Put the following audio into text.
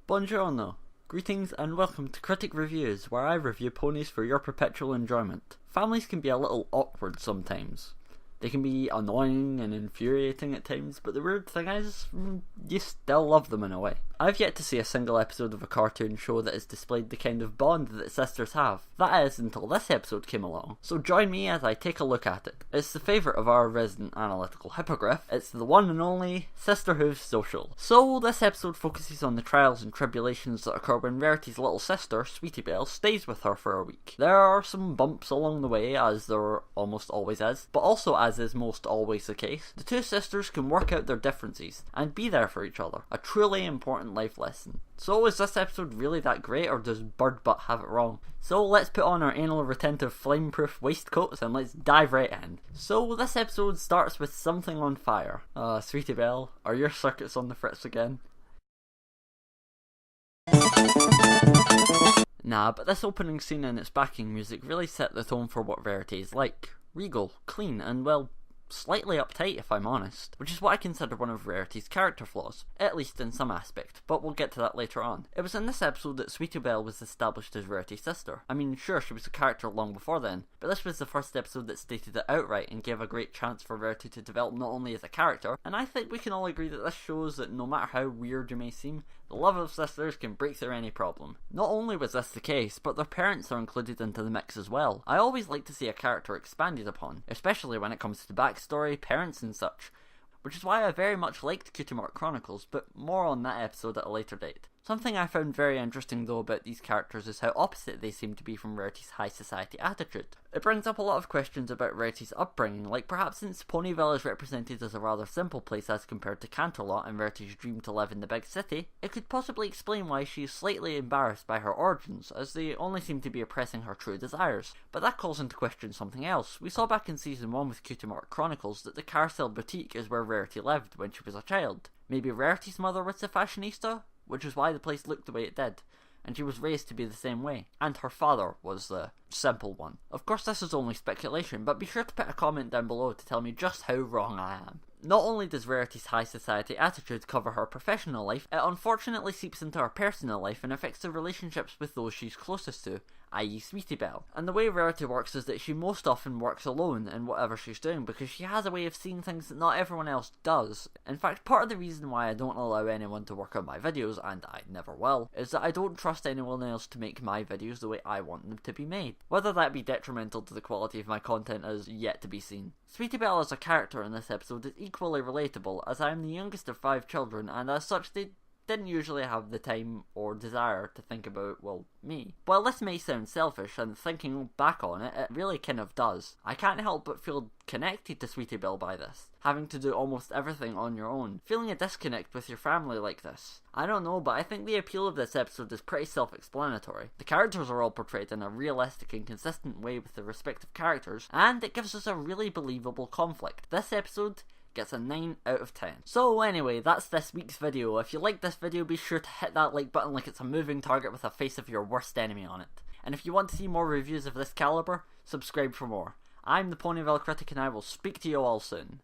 Buongiorno, greetings and welcome to Critic Reviews, where I review ponies for your perpetual enjoyment. Families can be a little awkward sometimes. They can be annoying and infuriating at times, but the weird thing is, you still love them in a way. I've yet to see a single episode of a cartoon show that has displayed the kind of bond that sisters have. That is, until this episode came along. So join me as I take a look at it. It's the favourite of our resident analytical hippogriff. It's the one and only Sisterhooves social. So this episode focuses on the trials and tribulations that occur when Rarity's little sister, Sweetie Belle, stays with her for a week. There are some bumps along the way, as there almost always is, but also, as is most always the case, the two sisters can work out their differences and be there for each other. A truly important life lesson. So is this episode really that great, or does Bird Butt have it wrong? So let's put on our anal retentive flame-proof waistcoats and let's dive right in. So this episode starts with something on fire. Sweetie Belle, are your circuits on the fritz again? Nah, but this opening scene and its backing music really set the tone for what Rarity is like. Regal, clean, and well, slightly uptight if I'm honest, which is what I consider one of Rarity's character flaws, at least in some aspect, but we'll get to that later on. It was in this episode that Sweetie Belle was established as Rarity's sister. I mean, sure, she was a character long before then, but this was the first episode that stated it outright and gave a great chance for Rarity to develop not only as a character, and I think we can all agree that this shows that no matter how weird you may seem, the love of sisters can break through any problem. Not only was this the case, but their parents are included into the mix as well. I always like to see a character expanded upon, especially when it comes to backstory, parents and such, which is why I very much liked Cutie Mark Chronicles, but more on that episode at a later date. Something I found very interesting though about these characters is how opposite they seem to be from Rarity's high society attitude. It brings up a lot of questions about Rarity's upbringing, like perhaps since Ponyville is represented as a rather simple place as compared to Canterlot and Rarity's dream to live in the big city, it could possibly explain why she is slightly embarrassed by her origins, as they only seem to be oppressing her true desires. But that calls into question something else. We saw back in season 1 with Cutie Mark Chronicles that the Carousel Boutique is where Rarity lived when she was a child. Maybe Rarity's mother was a fashionista, which is why the place looked the way it did, and she was raised to be the same way, and her father was the simple one. Of course this is only speculation, but be sure to put a comment down below to tell me just how wrong I am. Not only does Rarity's high society attitude cover her professional life, it unfortunately seeps into her personal life and affects the relationships with those she's closest to, i.e. Sweetie Belle. And the way Rarity works is that she most often works alone in whatever she's doing because she has a way of seeing things that not everyone else does. In fact, part of the reason why I don't allow anyone to work on my videos, and I never will, is that I don't trust anyone else to make my videos the way I want them to be made. Whether that be detrimental to the quality of my content is yet to be seen. Sweetie Belle as a character in this episode is equally relatable, as I am the youngest of 5 children, and as such they didn't usually have the time or desire to think about, well, me. While this may sound selfish, and thinking back on it, it really kind of does. I can't help but feel connected to Sweetie Belle by this, having to do almost everything on your own, feeling a disconnect with your family like this. I don't know, but I think the appeal of this episode is pretty self-explanatory. The characters are all portrayed in a realistic and consistent way with the respective characters, and it gives us a really believable conflict. This episode gets a 9 out of 10. So anyway, that's this week's video. If you liked this video, be sure to hit that like button like it's a moving target with a face of your worst enemy on it. And if you want to see more reviews of this caliber, subscribe for more. I'm the Ponyville Critic and I will speak to you all soon.